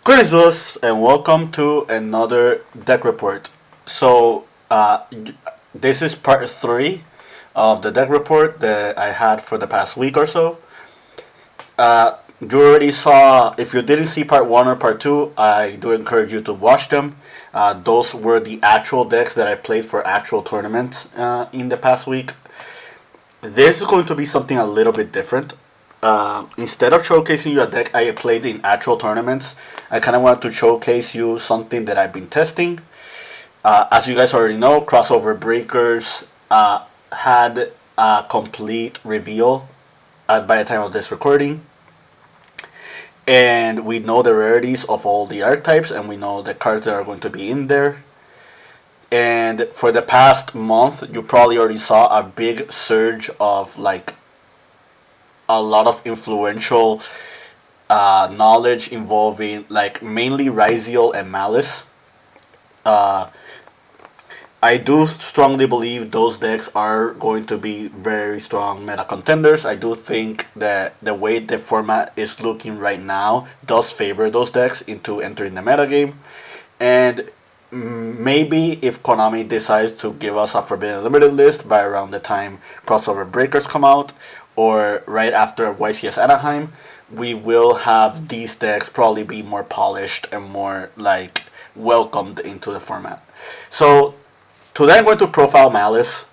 Greetings, and welcome to another deck report. So, this is part 3 of the deck report that I had for the past week or so. You already saw, if you didn't see part 1 or part 2, I do encourage you to watch them. Those were the actual decks that I played for actual tournaments in the past week. This is going to be something a little bit different. Instead of showcasing you a deck I played in actual tournaments, I kind of wanted to showcase you something that I've been testing. As you guys already know, Crossover Breakers had a complete reveal by the time of this recording. And we know the rarities of all the archetypes, and we know the cards that are going to be in there. And for the past month, you probably already saw a big surge of like a lot of influential knowledge involving like mainly Ryzeal and Maliss. Uh, I do strongly believe those decks are going to be very strong meta contenders. I do think that the way the format is looking right now does favor those decks into entering the meta game. And maybe if Konami decides to give us a Forbidden Limited list by around the time Crossover Breakers come out, or right after YCS Anaheim, we will have these decks probably be more polished and more like welcomed into the format. So today I'm going to profile Maliss.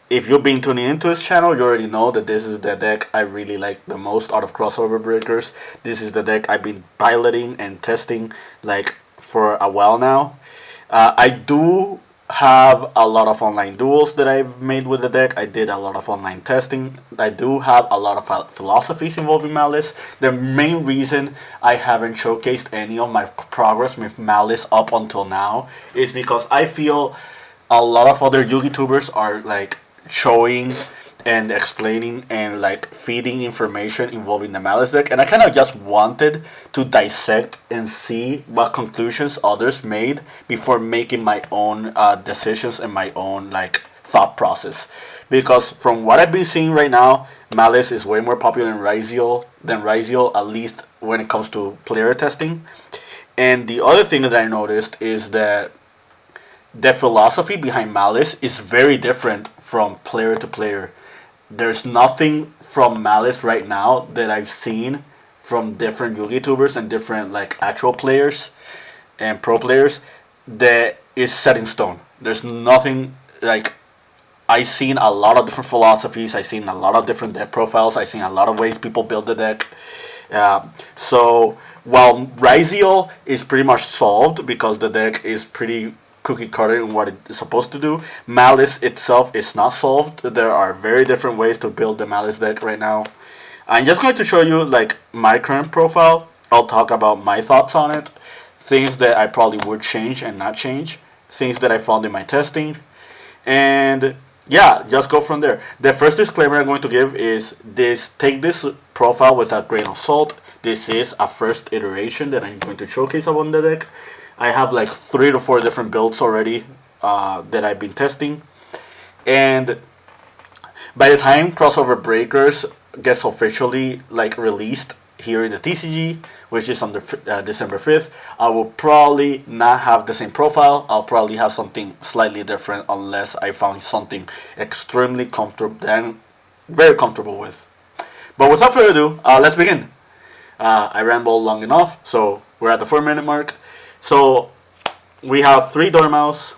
If you've been tuning into this channel, you already know that this is the deck I really like the most out of Crossover Breakers. This is the deck I've been piloting and testing like for a while now. I do have a lot of online duels that I've made with the deck. I did a lot of online testing. I do have a lot of philosophies involving Maliss. The main reason I haven't showcased any of my progress with Maliss up until now is because I feel a lot of other YouTubers are like showing and explaining and like feeding information involving the Malice deck, and I kind of just wanted to dissect and see what conclusions others made before making my own decisions and my own like thought process. Because from what I've been seeing right now, Malice is way more popular in Ryzeal, at least when it comes to player testing. And the other thing that I noticed is that the philosophy behind Malice is very different from player to player. There's nothing from Malice right now that I've seen from different YouTubers and different like actual players and pro players that is set in stone. There's nothing like I've seen a lot of different philosophies. I've seen a lot of different deck profiles. I've seen a lot of ways people build the deck. So while Ryzeal is pretty much solved because the deck is pretty cookie cutter in what it's supposed to do, Malice itself is not solved. There are very different ways to build the Malice deck right now. I'm just going to show you like my current profile. I'll talk about my thoughts on it, things that I probably would change and not change, things that I found in my testing, and yeah, just go from there. The first disclaimer I'm going to give is this: take this profile with a grain of salt. This is a first iteration that I'm going to showcase on the deck. I have like 3 to 4 different builds already that I've been testing, and by the time Crossover Breakers gets officially like released here in the TCG, which is on December 5th, I will probably not have the same profile. I'll probably have something slightly different unless I found something extremely comfortable, then very comfortable with. But without further ado, let's begin. I rambled long enough, so we're at the 4-minute mark. So we have 3 Dormouse,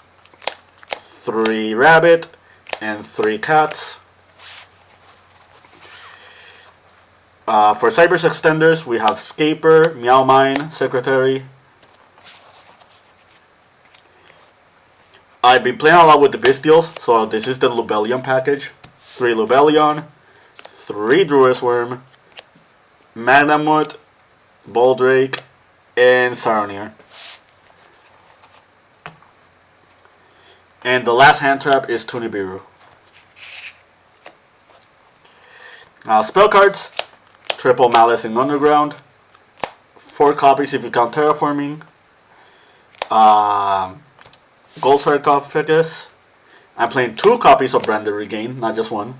3 Rabbit, and 3 Cats. For Cyber's Extenders, we have Scaper, Meow Mine, Secretary. I've been playing a lot with the Bestials, so this is the Lubellion package. 3 Lubellion, 3 Druid Worm, Magnamort, Boldrake, and Saronir. And the last hand trap is Tunibiru. Spell cards: Triple Malice in Underground, 4 copies if you count Terraforming, Gold Sarcophagus. I'm playing 2 copies of Branded Regain, not just 1.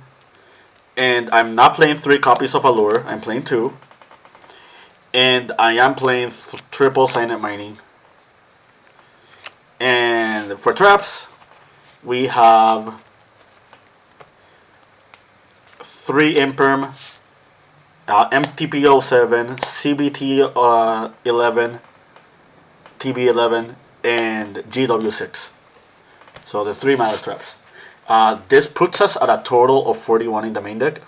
And I'm not playing 3 copies of Allure, I'm playing 2. And I am playing triple Signet Mining. And for traps, we have 3 Imperm, MTP07, CBT11, TB11, and GW6. So the 3 Maliss traps. This puts us at a total of 41 in the main deck.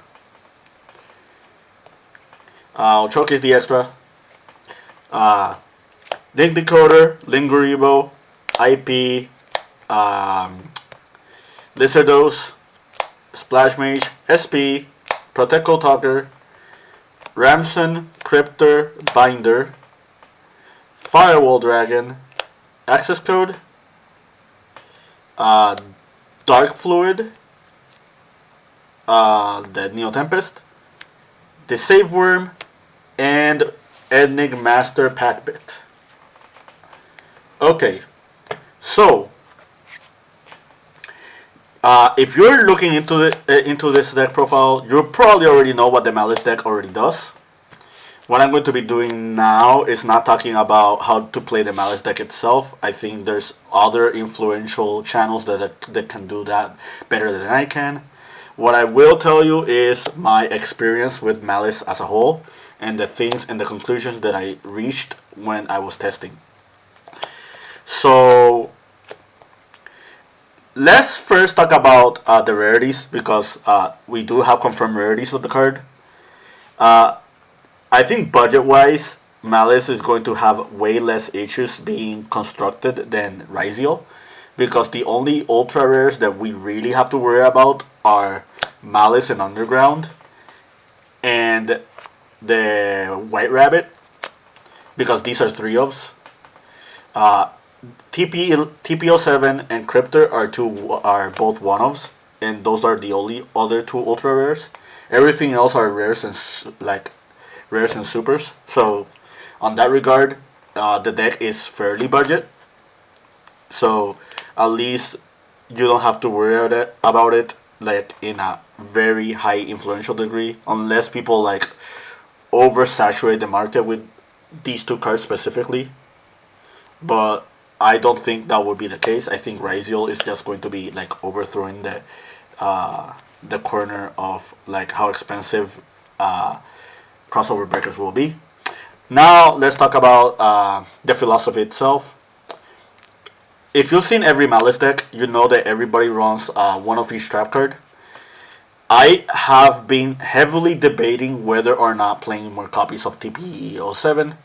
I'll showcase the extra. Link Decoder, Linguribo, IP, Lizardos, Splash Mage, SP, Protecto Talker, Ramson, Cryptor, Binder, Firewall Dragon, Access Code, Dark Fluid, the Neo Tempest, the Save Worm, and Enigmaster Packbit. Okay, so if you're looking into this deck profile, you probably already know what the Maliss deck already does. What I'm going to be doing now is not talking about how to play the Maliss deck itself. I think there's other influential channels that can do that better than I can. What I will tell you is my experience with Maliss as a whole, and the things and the conclusions that I reached when I was testing. So let's first talk about the rarities, because we do have confirmed rarities of the card. I think budget-wise, Maliss is going to have way less issues being constructed than Ryzeal, because the only ultra rares that we really have to worry about are Maliss and Underground, and the White Rabbit, because these are 3-ofs. TP07 and Cryptor are both 1-ofs, and those are the only other 2 ultra rares. Everything else are rares and supers. So on that regard, the deck is fairly budget. So at least you don't have to worry about it like in a very high influential degree, unless people like oversaturate the market with these 2 cards specifically. But I don't think that would be the case. I think Ryzeal is just going to be like overthrowing the corner of like how expensive crossover breakers will be. Now let's talk about the philosophy itself. If you've seen every Maliss deck, you know that everybody runs one of each trap card. I have been heavily debating whether or not playing more copies of TP07.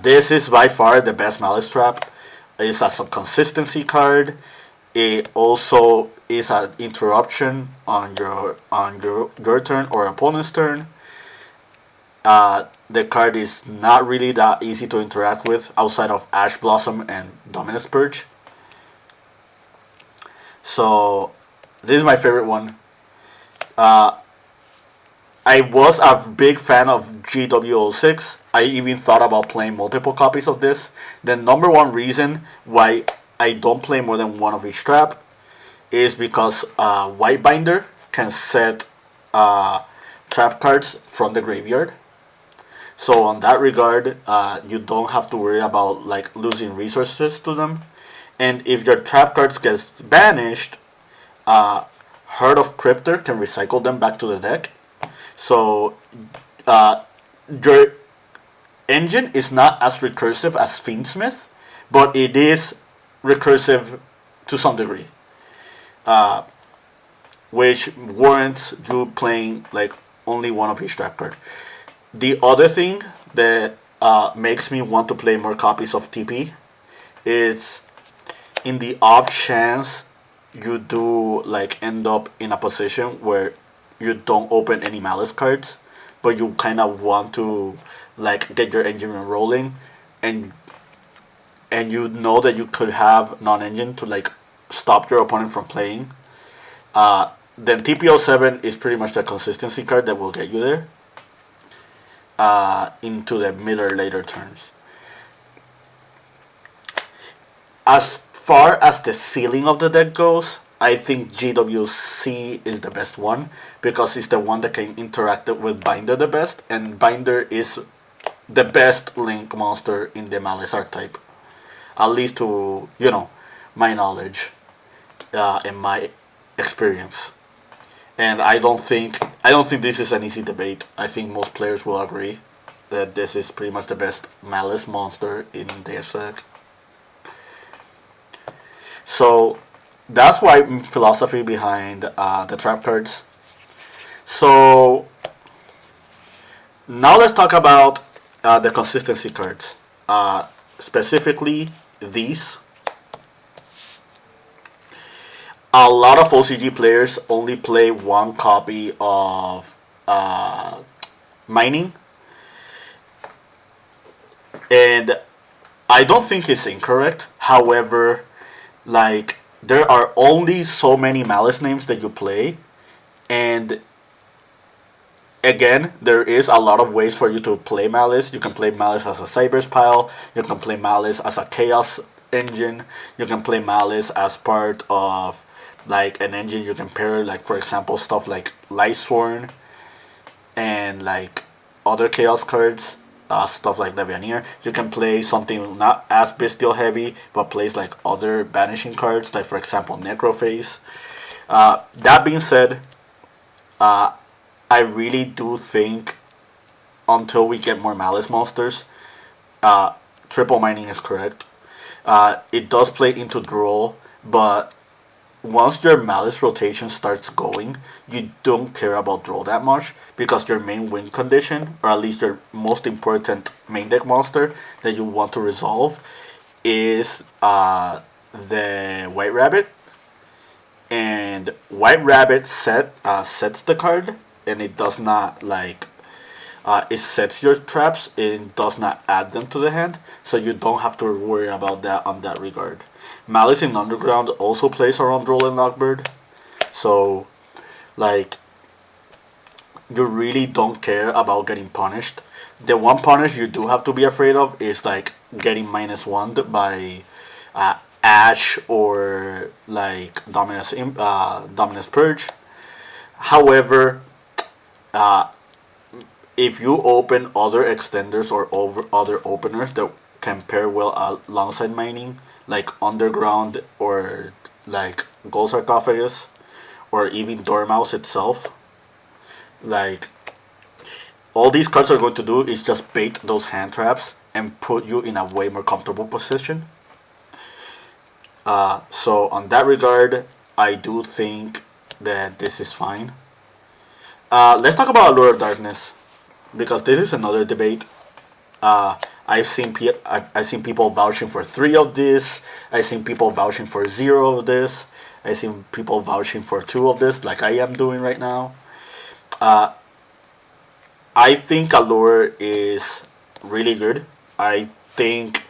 This is by far the best Maliss trap. It's a consistency card. It also is an interruption on your turn or opponent's turn. The card is not really that easy to interact with outside of Ash Blossom and Dominus Purge. So this is my favorite one. I was a big fan of GW06. I even thought about playing multiple copies of this. The number one reason why I don't play more than one of each trap is because White Binder can set trap cards from the graveyard. So on that regard, you don't have to worry about like losing resources to them. And if your trap cards get banished, Heart of Cryptor can recycle them back to the deck. So your engine is not as recursive as Fiendsmith, but it is recursive to some degree, which warrants you playing like only one of each trap card. The other thing that makes me want to play more copies of TP is in the off chance you do like end up in a position where you don't open any Maliss cards, but you kind of want to like get your engine rolling, and you know that you could have non-engine to like stop your opponent from playing. Then TP07 is pretty much the consistency card that will get you there into the mid or later turns. As far as the ceiling of the deck goes, I think GWC is the best one because it's the one that can interact with Binder the best, and Binder is the best Link monster in the Malice archetype, at least to my knowledge, and my experience. And I don't think this is an easy debate. I think most players will agree that this is pretty much the best Malice monster in the set. So that's why philosophy behind the trap cards. So now let's talk about the consistency cards. Specifically, these. A lot of OCG players only play one copy of mining, and I don't think it's incorrect. However, like there are only so many Malice names that you play, and again, there is a lot of ways for you to play Malice. You can play Malice as a Cyber's pile. You can play Malice as a Chaos engine. You can play Malice as part of like an engine. You can pair, like, for example, stuff like Lightsworn and like other Chaos cards. Stuff like Levianeer. You can play something not as bestial heavy, but plays like other banishing cards, like for example Necrophase. That being said, uh, I really do think until we get more Malice monsters, uh, triple mining is correct. It does play into draw, but once your Malice rotation starts going, you don't care about draw that much because your main win condition, or at least your most important main deck monster that you want to resolve, is the White Rabbit. And White Rabbit sets the card, and it does not like it sets your traps. It does not add them to the hand, so you don't have to worry about that on that regard. Malice in Underground also plays around Droll and Lockbird, so like you really don't care about getting punished. The one punish you do have to be afraid of is like getting -1 by Ash or like Dominus Purge. However, uh, if you open other extenders or over other openers that can pair well alongside mining, like Underground or like Gold Sarcophagus or even Dormouse itself, like all these cards are going to do is just bait those hand traps and put you in a way more comfortable position. So on that regard, I do think that this is fine. Let's talk about Allure of Darkness, because this is another debate. Uh, I've seen people vouching for 3 of this. I've seen people vouching for 0 of this. I've seen people vouching for 2 of this, like I am doing right now. Uh, I think Allure is really good. I think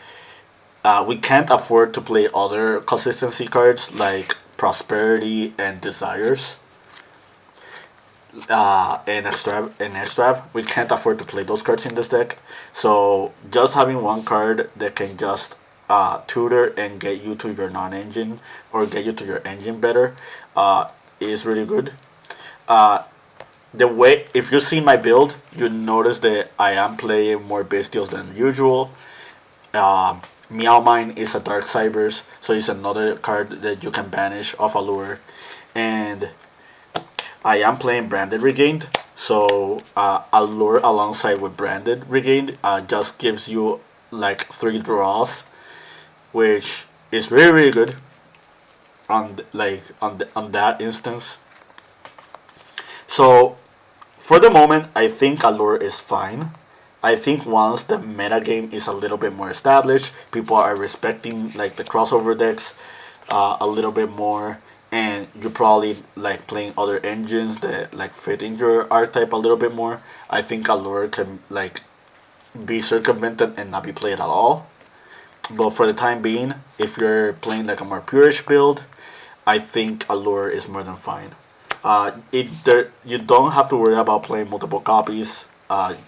we can't afford to play other consistency cards like Prosperity and Desires. And Extrav. We can't afford to play those cards in this deck. So just having one card that can just tutor and get you to your non-engine or get you to your engine better is really good. Uh, the way, if you see my build, you notice that I am playing more bestials than usual. Meow Mine is a Dark Cybers, so it's another card that you can banish off Allure. And I am playing Branded Regained, so Allure alongside with Branded Regained just gives you like 3 draws, which is really really good on that instance. So for the moment, I think Allure is fine. I think once the meta game is a little bit more established, people are respecting like the crossover decks a little bit more, and you're probably like playing other engines that like fit in your archetype a little bit more. I think Allure can like be circumvented and not be played at all. But for the time being, if you're playing like a more purish build, I think Allure is more than fine. You don't have to worry about playing multiple copies.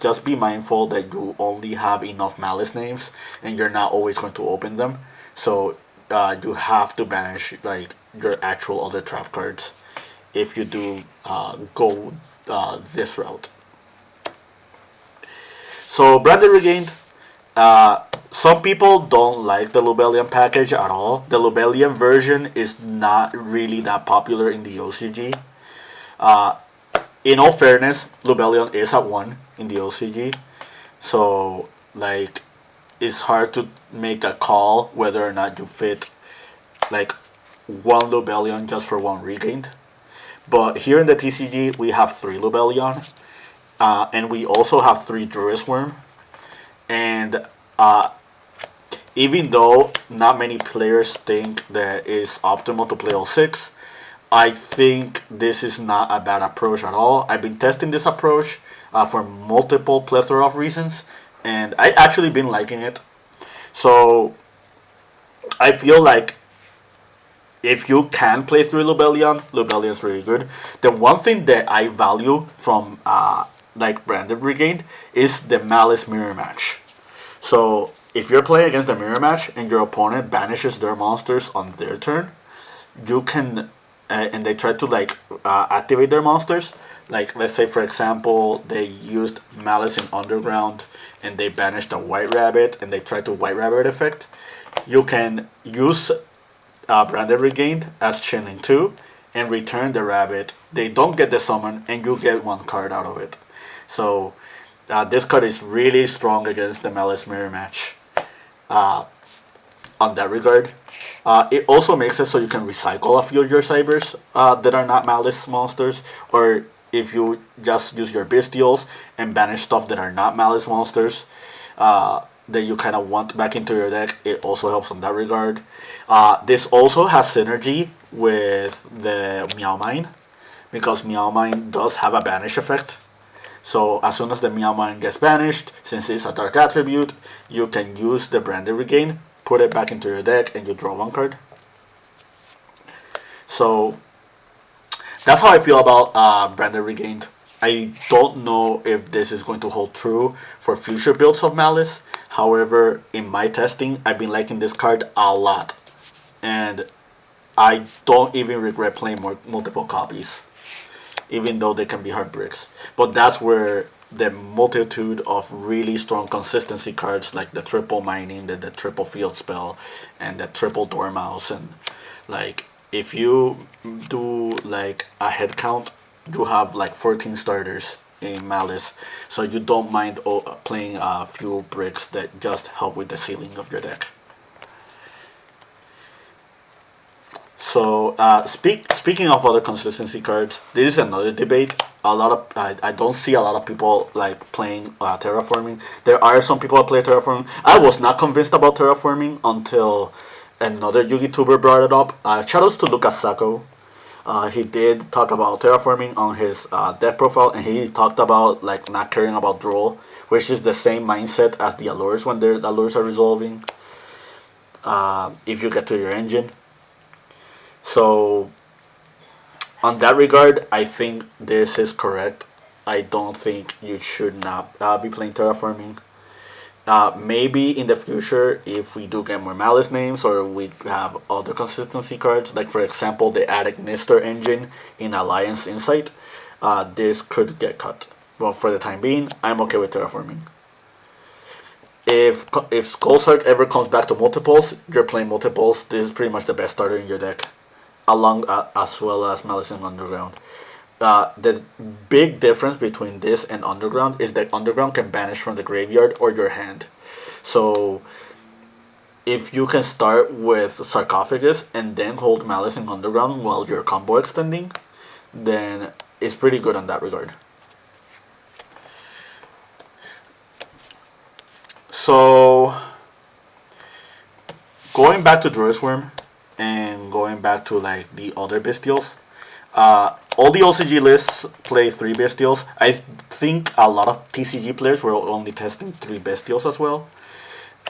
Just be mindful that you only have enough Malice names, and you're not always going to open them. So you have to banish like your actual other trap cards if you do go this route. So Branded Regained. Some people don't like the Lubellian package at all. The Lubellian version is not really that popular in the OCG. Uh, in all fairness, Lubellion is at 1 in the OCG. So, like, it's hard to make a call whether or not you fit, like, one Lubellion just for one Regained. But here in the TCG, we have 3 Lubellion. And we also have 3 Druisworm. And even though not many players think that it's optimal to play all 6, I think this is not a bad approach at all. I've been testing this approach for multiple plethora of reasons, and I actually been liking it. So I feel like if you can play through Lubellion is really good. The one thing that I value from like Branded Regained is the Maliss mirror match. So if you're playing against the mirror match and your opponent banishes their monsters on their turn, you can and they try to like activate their monsters. Like let's say for example they used Malice in Underground and they banished a White Rabbit and they tried to White Rabbit effect. You can use Branded Regained as Channeling 2 and return the rabbit. They don't get the summon and you get 1 card out of it. So this card is really strong against the Malice mirror match on that regard. It also makes it so you can recycle a few of your cybers that are not Malice monsters, or if you just use your bestials and banish stuff that are not Malice monsters that you kind of want back into your deck, it also helps in that regard. This also has synergy with the Meow Mine, because Meow Mine does have a banish effect. So as soon as the Meow Mine gets banished, since it's a dark attribute, you can use the Branded Regain, put it back into your deck, and you draw 1 card. So that's how I feel about Branded Regained. I don't know if this is going to hold true for future builds of Malice. However, in my testing, I've been liking this card a lot. And I don't even regret playing multiple copies, even though they can be hard bricks. But that's where the multitude of really strong consistency cards like the triple mining, the triple field spell, and the triple dormouse, and like if you do like a head count, you have like 14 starters in Malice, so you don't mind playing a few bricks that just help with the ceiling of your deck. So speaking of other consistency cards, this is another debate. A lot of I don't see a lot of people like playing terraforming. There are some people that play terraforming. I was not convinced about terraforming until another Yugi tuber brought it up. Shoutouts to Lucas Sacco. He did talk about terraforming on his deck profile, and he talked about like not caring about draw, which is the same mindset as the allures when the allures are resolving. If you get to your engine. So, on that regard, I think this is correct. I don't think you should not be playing terraforming. Maybe in the future, if we do get more Malice names or we have other consistency cards, like for example the Attic Nestor engine in Alliance Insight, this could get cut. But for the time being, I'm okay with terraforming. If Skullsark ever comes back to multiples, you're playing multiples. This is pretty much the best starter in your deck, along as well as Malice in Underground. The big difference between this and Underground is that Underground can banish from the graveyard or your hand. So if you can start with Sarcophagus and then hold Malice in Underground while you're combo extending, then it's pretty good on that regard. So going back to Druisworm and going back to like the other bestials, all the OCG lists play 3 bestials. I think a lot of TCG players were only testing 3 bestials as well.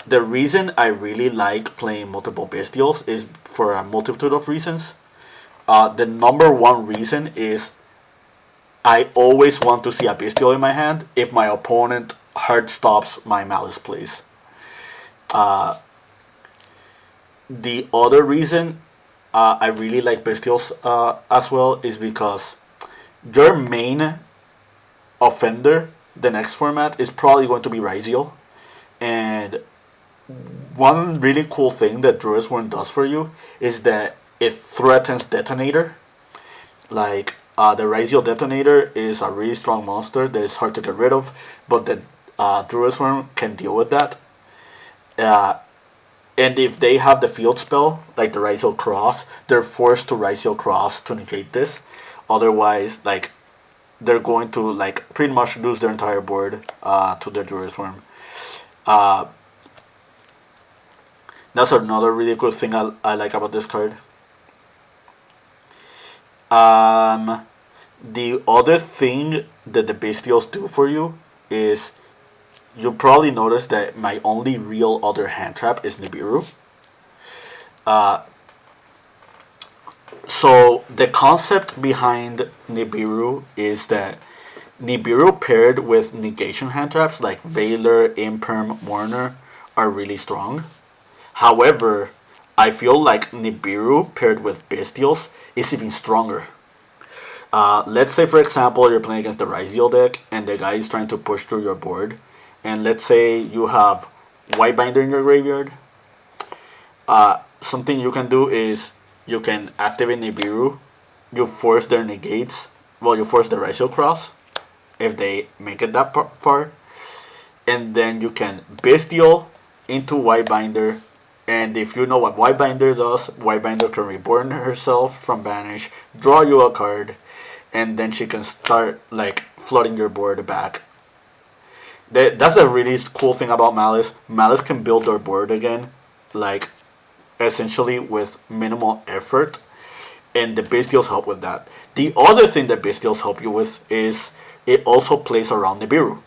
The reason I really like playing multiple bestials is for a multitude of reasons. The number one reason is I always want to see a bestial in my hand if my opponent hard stops my Malice plays. The other reason I really like bestials as well is because your main offender the next format is probably going to be Ryzeal. And one really cool thing that Druid's Worm does for you is that it threatens Detonator. Like, the Ryzeal Detonator is a really strong monster that is hard to get rid of, but the Druid's Worm can deal with that. And if they have the field spell, like the Ryzeal Cross, they're forced to Ryzeal Cross to negate this. Otherwise, like, they're going to, like, pretty much lose their entire board to their Druid's Worm. That's another really good thing I like about this card. The other thing that the Bestials do for you is, you'll probably notice that my only real other hand trap is Nibiru. So the concept behind Nibiru is that Nibiru paired with negation hand traps like Veiler, Imperm, Mourner are really strong. However, I feel like Nibiru paired with Bestials is even stronger. Let's say, for example, you're playing against the Ryzeal deck and the guy is trying to push through your board. And let's say you have White Binder in your graveyard. Something you can do is you can activate Nibiru. You force their negates. Well, you force the Ryzeal Cross if they make it that far. And then you can Bestial into White Binder. And if you know what White Binder does, White Binder can reborn herself from Banish, draw you a card, and then she can start, like, flooding your board back. That's a really cool thing about Maliss. Maliss can build their board again, like, essentially with minimal effort, and the Bestials help with that. The other thing that Bestials help you with is it also plays around Nibiru.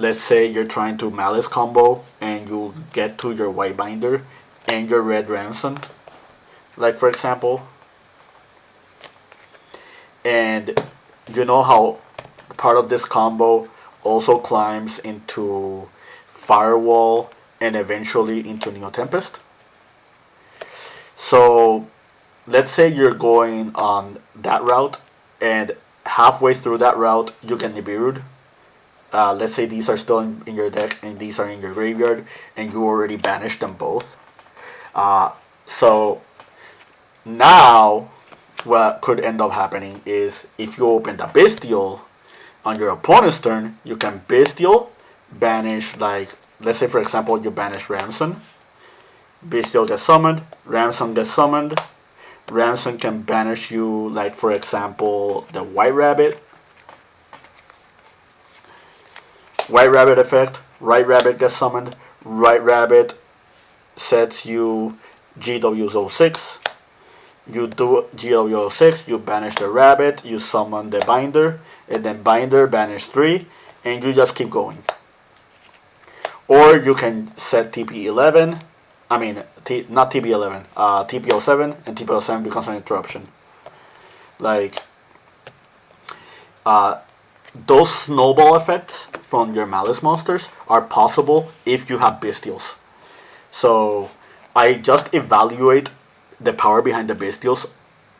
Let's say you're trying to Maliss combo and you get to your White Binder and your Red Ramson, like, for example. And you know how part of this combo also climbs into Firewall and eventually into Neo Tempest. So let's say you're going on that route and halfway through that route you get Nibiru'd. Let's say these are still in your deck and these are in your graveyard and you already banished them both. So now what could end up happening is if you open the Bestial on your opponent's turn, you can Bestial, banish, like, let's say for example you banish Ramson. Bestial gets summoned, Ramson gets summoned. Ramson can banish you, like, for example, the White Rabbit. White Rabbit effect, White Rabbit gets summoned, White Rabbit sets you GW06. You do GW06, you banish the Rabbit, you summon the Binder, and then Binder banish 3, and you just keep going. Or you can set TP11, not TP11, TP07, and TP07 becomes an interruption. Like, those snowball effects from your Maliss monsters are possible if you have Bestials. So I just evaluate the power behind the Bestials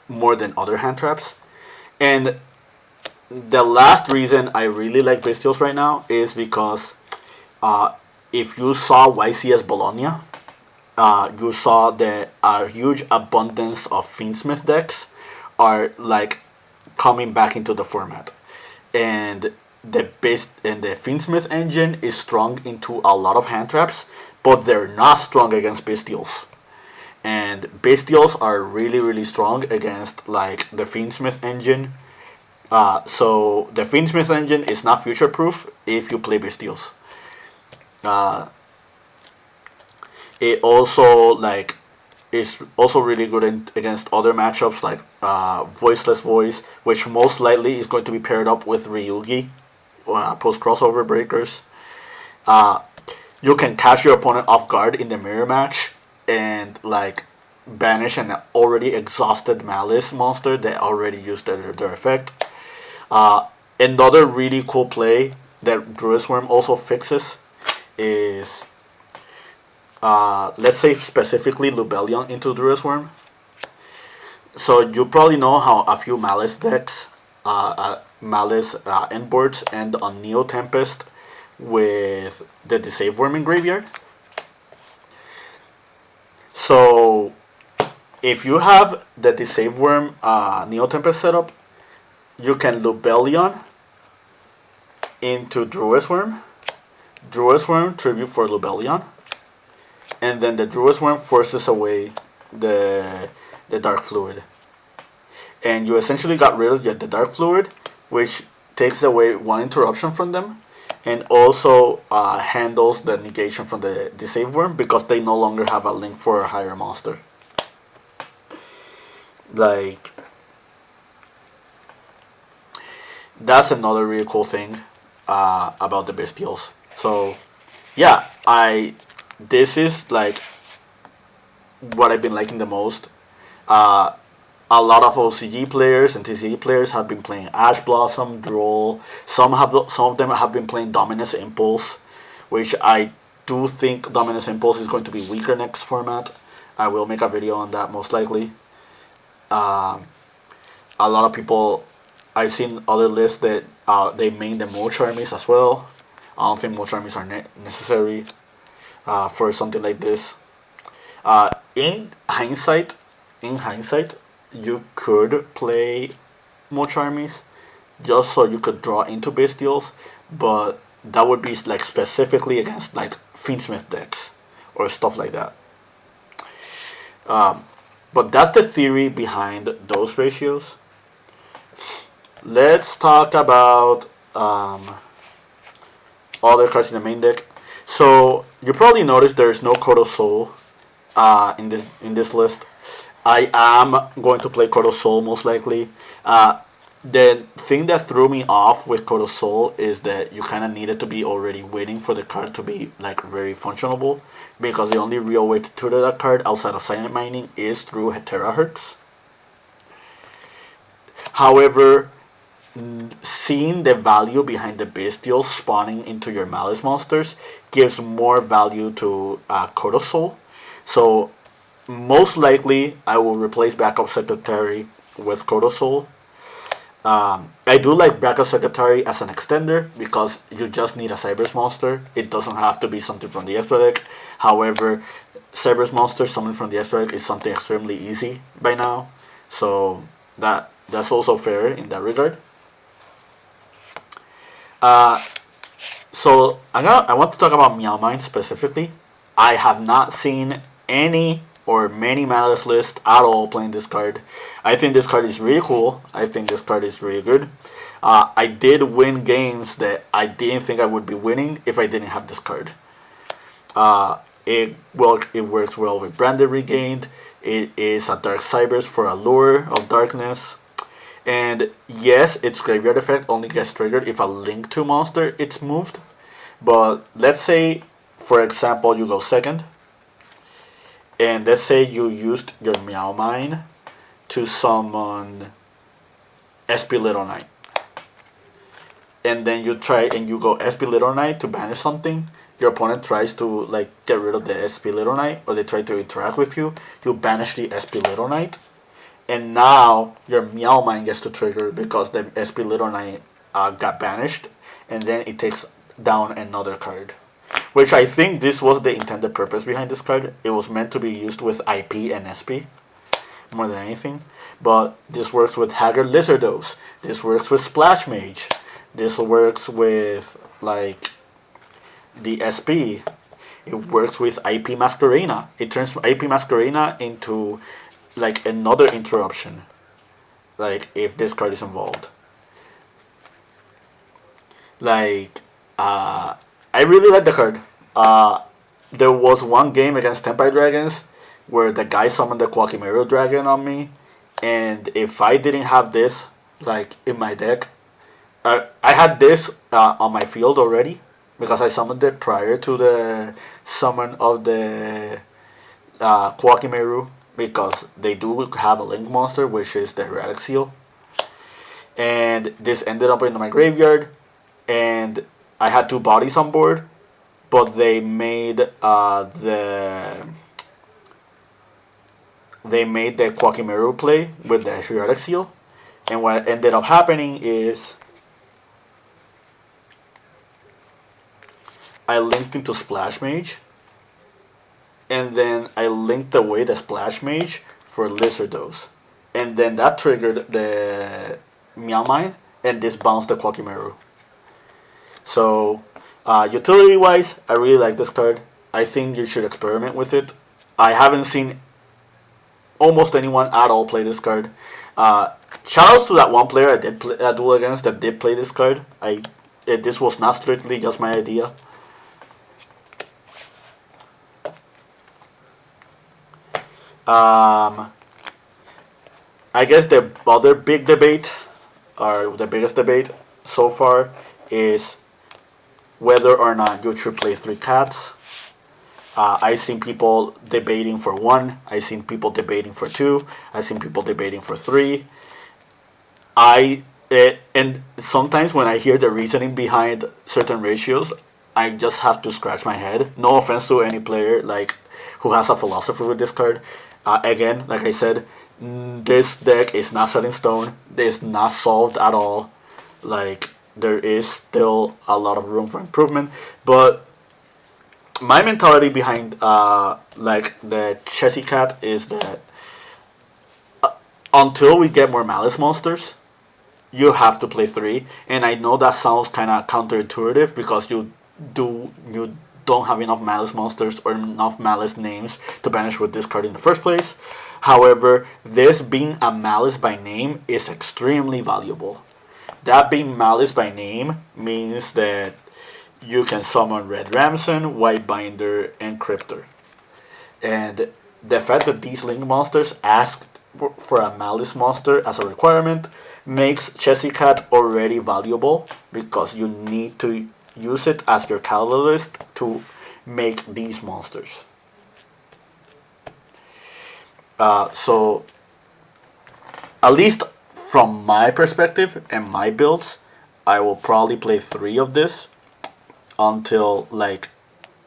more than other hand traps. And the last reason I really like Bestials right now is because if you saw YCS Bologna, you saw that a huge abundance of Fiendsmith decks are, like, coming back into the format. And the Fiendsmith engine is strong into a lot of hand traps, but they're not strong against Bestials. And Bestials are really, really strong against, like, the Fiendsmith engine. So the Fiendsmith engine is not future proof if you play Bestials. It also, like, is also really good against other matchups like Voiceless Voice, which most likely is going to be paired up with Ryugi post crossover breakers. You can catch your opponent off guard in the mirror match and, like, banish an already exhausted Maliss monster that already used their effect. Another really cool play that Druid's Worm also fixes is, let's say specifically Lubellion into Druid's Worm. So you probably know how a few Maliss decks Maliss inboards and on Neo Tempest with the Disave Worm in graveyard. So if you have the Disave Worm Neo Tempest setup, you can Lubellion into Druid's Worm. Druid's Worm tribute for Lubellion. And then the Druid's Worm forces away the Dark Fluid. And you essentially got rid of the Dark Fluid, which takes away one interruption from them, and also handles the negation from the Disave Worm because they no longer have a link for a higher monster. Like, that's another really cool thing about the Bestials. So, yeah, this is like what I've been liking the most. A lot of OCG players and TCG players have been playing Ash Blossom, Droll. Some of them have been playing Dominus Impulse, which I do think Dominus Impulse is going to be weaker next format. I will make a video on that most likely. A lot of people, I've seen other lists that they main the Moch armies as well. I don't think Moch armies are necessary for something like this. In hindsight, you could play Moch armies just so you could draw into Bestials, but that would be like specifically against like Fiendsmith decks or stuff like that. But that's the theory behind those ratios. Let's talk about other cards in the main deck. So you probably noticed there's no Kodo Soul in this list. I am going to play Kodo Soul most likely. The thing that threw me off with Kodo Soul is that you kind of needed to be already waiting for the card to be like very functionable, because the only real way to tutor that card outside of Silent Mining is through Terahertz. However, seeing the value behind the Bestials spawning into your Maliss monsters gives more value to Kodo Soul. So most likely I will replace Backup Secretary with Kodo Soul. I do like Backup Secretary as an extender because you just need a Cyberse monster. It doesn't have to be something from the extra deck. However, Cyberse monster summoned from the extra deck is something extremely easy by now. So that's also fair in that regard. So I want to talk about Meow Mine specifically. I have not seen any or many Maliss lists at all playing this card. I think this card is really cool. I think this card is really good. I did win games that I didn't think I would be winning if I didn't have this card. It works well with Branded Regained. It is a Dark Cybers for a Lure of Darkness. And yes, its graveyard effect only gets triggered if a link to monster it's moved. But let's say, for example, you go second. And let's say you used your Meow Mine to summon SP Little Knight. And then you try and you go SP Little Knight to banish something. Your opponent tries to like get rid of the SP Little Knight, or they try to interact with you. You banish the SP Little Knight. And now your Meow Mine gets to trigger because the SP Little Knight got banished. And then it takes down another card. Which I think this was the intended purpose behind this card. It was meant to be used with IP and SP more than anything. But this works with Haggard Lizardos. This works with Splash Mage. This works with like the SP. It works with IP Masquerena. It turns IP Masquerena into like another interruption. Like if this card is involved. Like I really like the card. There was one game against Tempai Dragons where the guy summoned the Quakimeru Dragon on me, and if I didn't have this like in my deck, I had this on my field already because I summoned it prior to the summon of the Quakimeru, because they do have a link monster, which is the Ryzeal. And this ended up in my graveyard, and I had two bodies on board, but they made the Quakimeru play with the Ryzeal, And what ended up happening is I linked into Splash Mage, and then I linked away the Splash Mage for Lizardos. And then that triggered the Meow Mine, and this bounced the Quakimeru. So, utility-wise, I really like this card. I think you should experiment with it. I haven't seen almost anyone at all play this card. Shoutouts to that one player I did play, duel against that did play this card. This was not strictly just my idea. I guess the other big debate, or the biggest debate so far, is whether or not you should play 3 cats. I've seen people debating for 1. I've seen people debating for 2. I've seen people debating for 3. And sometimes when I hear the reasoning behind certain ratios, I just have to scratch my head. No offense to any player who has a philosophy with this card. Again, like I said, this deck is not set in stone. It's not solved at all. There is still a lot of room for improvement. But my mentality behind the Chessy Cat is that until we get more Malice monsters, you have to play 3. And I know that sounds kind of counterintuitive because you don't have enough Malice monsters or enough Malice names to banish with this card in the first place. However, this being a Malice by name is extremely valuable. That being Malice by name means that you can summon Red Ramson, White Binder, and Cryptor. And the fact that these Link monsters ask for a Malice monster as a requirement makes Chessy Cat already valuable because you need to use it as your catalyst to make these monsters. So, at least from my perspective and my builds, I will probably play 3 of this until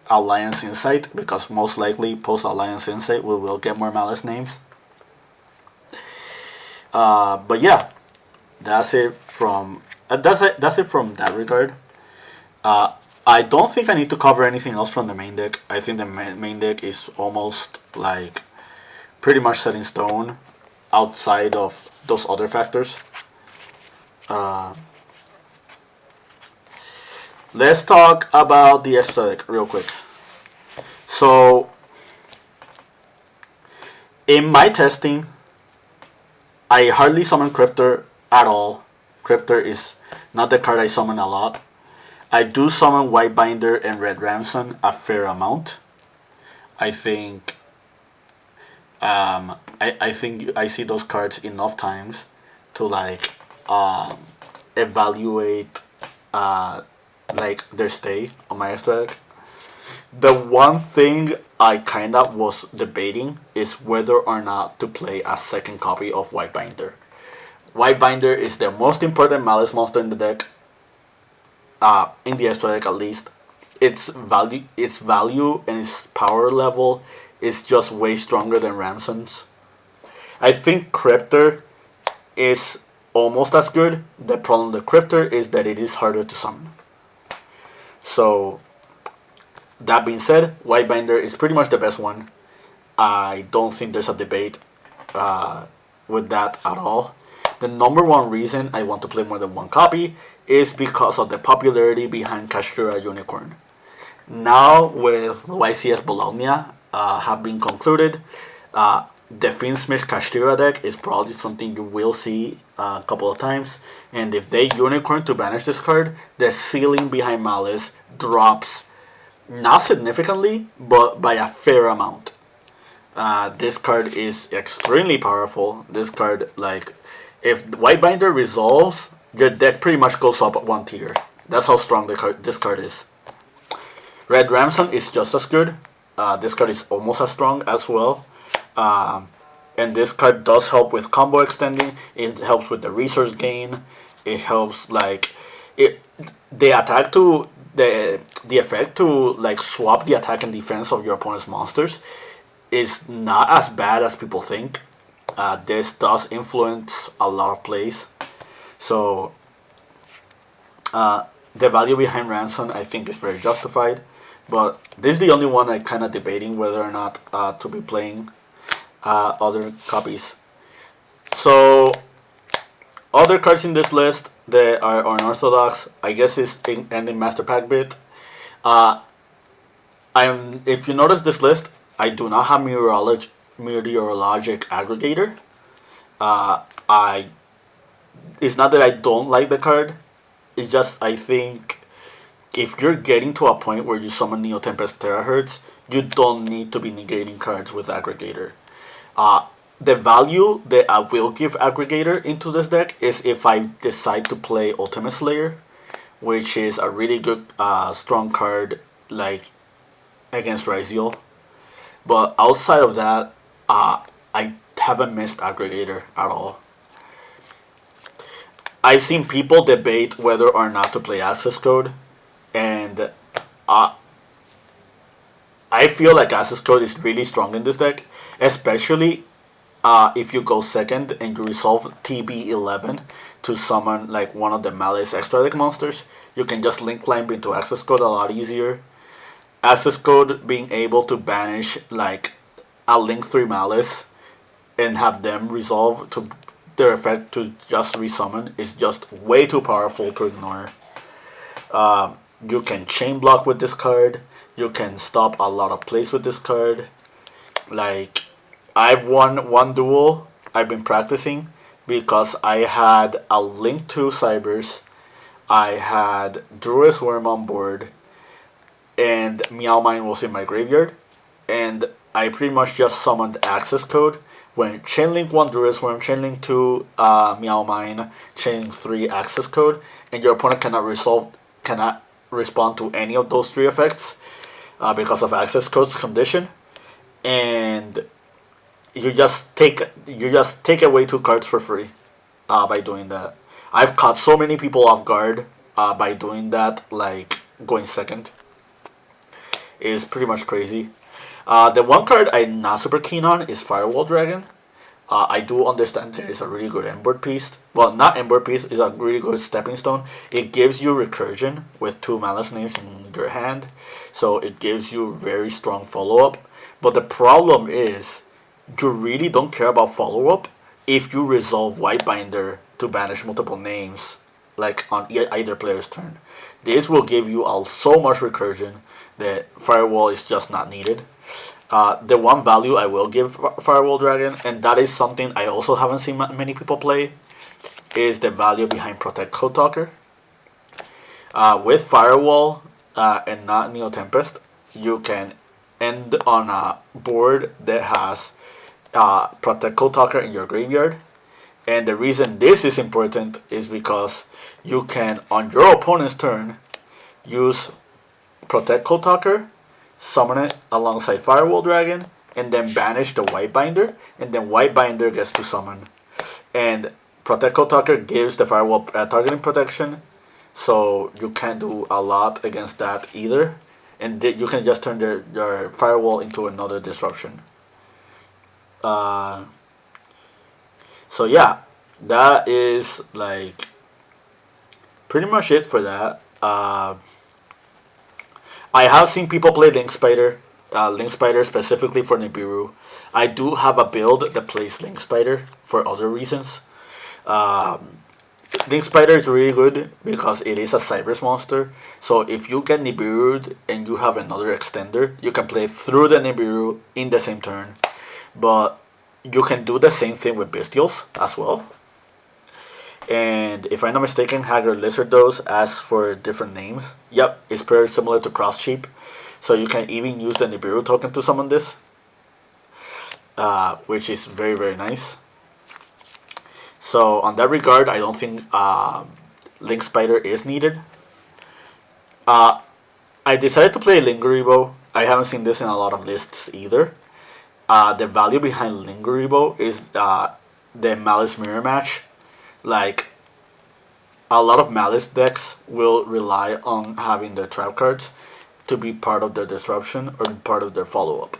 Alliance Insight, because most likely post Alliance Insight we will get more Malice names. But yeah, that's it from that regard. I don't think I need to cover anything else from the main deck. I think the main deck is almost pretty much set in stone outside of those other factors. Let's talk about the extra deck real quick. So, in my testing, I hardly summon Cryptor at all. Cryptor is not the card I summon a lot. I do summon White Binder and Red Ramson a fair amount. I think I think I see those cards enough times to evaluate their stay on my extra deck. The one thing I kind of was debating is whether or not to play a second copy of White Binder. White Binder is the most important Malice monster in the deck. In the extra deck at least. Its value and its power level is just way stronger than Ramson's. I think Cryptor is almost as good. The problem with Cryptor is that it is harder to summon. So, that being said, White Binder is pretty much the best one. I don't think there's a debate with that at all. The number one reason I want to play more than one copy is because of the popularity behind Kashtira Unicorn. Now, with YCS Bologna have been concluded, the Fiendsmith Kashtira deck is probably something you will see a couple of times. And if they Unicorn to banish this card, the ceiling behind Malice drops not significantly, but by a fair amount. This card is extremely powerful. This card, if White Binder resolves, the deck pretty much goes up 1 tier. That's how strong this card is. Red Ramson is just as good. This card is almost as strong as well. And this card does help with combo extending. It helps with the resource gain. It helps the attack to the effect to swap the attack and defense of your opponent's monsters is not as bad as people think. this does influence a lot of plays. So the value behind Ransom, I think, is very justified. But this is the only one I'm kind of debating whether or not to be playing other copies. So other cards in this list that are unorthodox, I guess, is Ending Master Pack Bit. If you notice this list, I do not have Meteorologic Aggregator. I It's not that I don't like the card. It's just I think if you're getting to a point where you summon Neo Tempest Terahertz, you don't need to be negating cards with Aggregator. The value that I will give Aggregator into this deck is if I decide to play Ultimate Slayer, which is a really good, strong card, like against Ryzeal. But outside of that, I haven't missed Aggregator at all. I've seen people debate whether or not to play Access Code, and I feel like Access Code is really strong in this deck, especially if you go second and you resolve TB11 to summon like one of the Maliss extra deck monsters. You can just link climb into Access Code a lot easier. Access Code being able to banish like a Link 3 Maliss and have them resolve to their effect to just resummon is just way too powerful to ignore. You can chain block with this card. You can stop a lot of plays with this card. Like, I've won one duel I've been practicing because I had a Link 2 Cybers, I had Druid's Worm on board, and Meow Mine was in my graveyard, and I pretty much just summoned Access Code when Chainlink 1 Druid's Worm, Chainlink 2 Meow Mine, Chainlink 3 Access Code, and your opponent cannot respond to any of those three effects because of Access Code's condition, and you just take away two cards for free by doing that. I've caught so many people off guard by doing that, like going second. Is pretty much crazy. The one card I'm not super keen on is Firewall Dragon. I do understand that it's a really good Emboard piece. Well, not Emboard piece, it's a really good stepping stone. It gives you recursion with two Malice names in your hand, so it gives you very strong follow-up. But the problem is, you really don't care about follow-up if you resolve Whitebinder to banish multiple names, like on either player's turn. This will give you so much recursion that Firewall is just not needed. The one value I will give Firewall Dragon, and that is something I also haven't seen many people play, is the value behind Protect Code Talker. With Firewall and not Neo Tempest, you can end on a board that has Protect Code Talker in your graveyard. And the reason this is important is because you can, on your opponent's turn, use Protect Code Talker, summon it alongside Firewall Dragon, and then banish the Whitebinder, and then Whitebinder gets to summon. And Protect Code Talker gives the Firewall targeting protection, so you can't do a lot against that either. And you can just turn your Firewall into another disruption. So yeah, that is like pretty much it for that. I have seen people play Link Spider specifically for Nibiru. I do have a build that plays Link Spider for other reasons. Link Spider is really good because it is a Cybers monster. So if you get Nibiru'd and you have another extender, you can play through the Nibiru in the same turn. But you can do the same thing with Bestials as well. And if I'm not mistaken, Haggard Lizard Dose asks for different names. Yep, it's very similar to Cross Cheap. So you can even use the Nibiru token to summon this, which is very, very nice. So on that regard, I don't think Link Spider is needed. I decided to play Linguribo. I haven't seen this in a lot of lists either. The value behind Linguribo is the Maliss Mirror Match. Like, a lot of Maliss decks will rely on having the trap cards to be part of their disruption or part of their follow-up.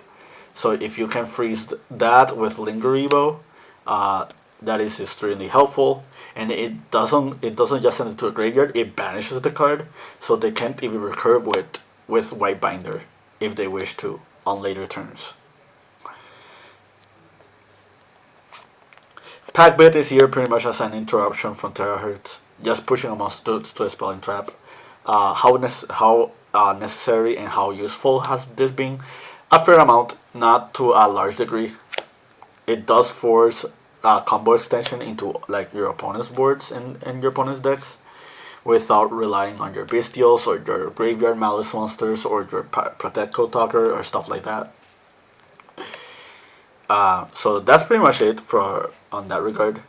So if you can freeze that with Linguribo, That is extremely helpful, and it doesn't just send it to a graveyard. It banishes the card, so they can't even recurve with White Binder if they wish to on later turns. Pack Bit is here pretty much as an interruption from Terahertz, just pushing a monster to a spelling trap. How necessary and how useful has this been? A fair amount, not to a large degree. It does force combo extension into like your opponent's boards and your opponent's decks without relying on your bestials or your graveyard Maliss monsters or your protect code talker or stuff like that. So that's pretty much it for on that regard.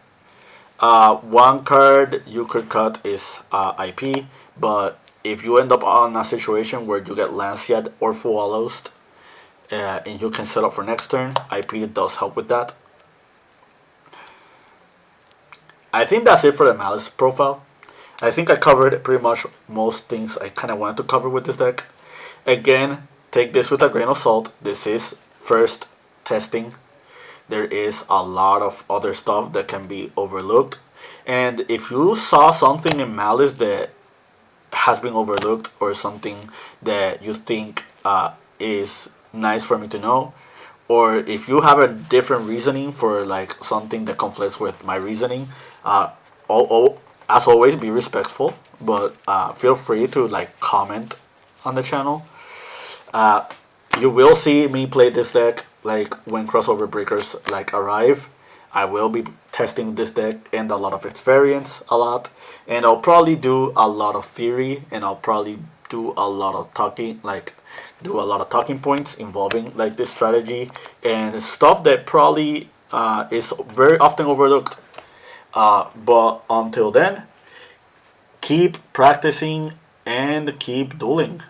One card you could cut is IP, but if you end up on a situation where you get Lanciad or Fualos, and you can set up for next turn, IP does help with that. I think that's it for the Maliss profile. I think I covered pretty much most things I kind of wanted to cover with this deck. Again, take this with a grain of salt. This is first testing. There is a lot of other stuff that can be overlooked. And if you saw something in Maliss that has been overlooked or something that you think is nice for me to know, or if you have a different reasoning for like something that conflicts with my reasoning, as always, be respectful, but feel free to like comment on the channel. You will see me play this deck like when crossover breakers like arrive. I will be testing this deck and a lot of its variants a lot, and I'll probably do a lot of theory, and I'll probably do a lot of talking points involving like this strategy and stuff that probably is very often overlooked. But until then, keep practicing and keep dueling.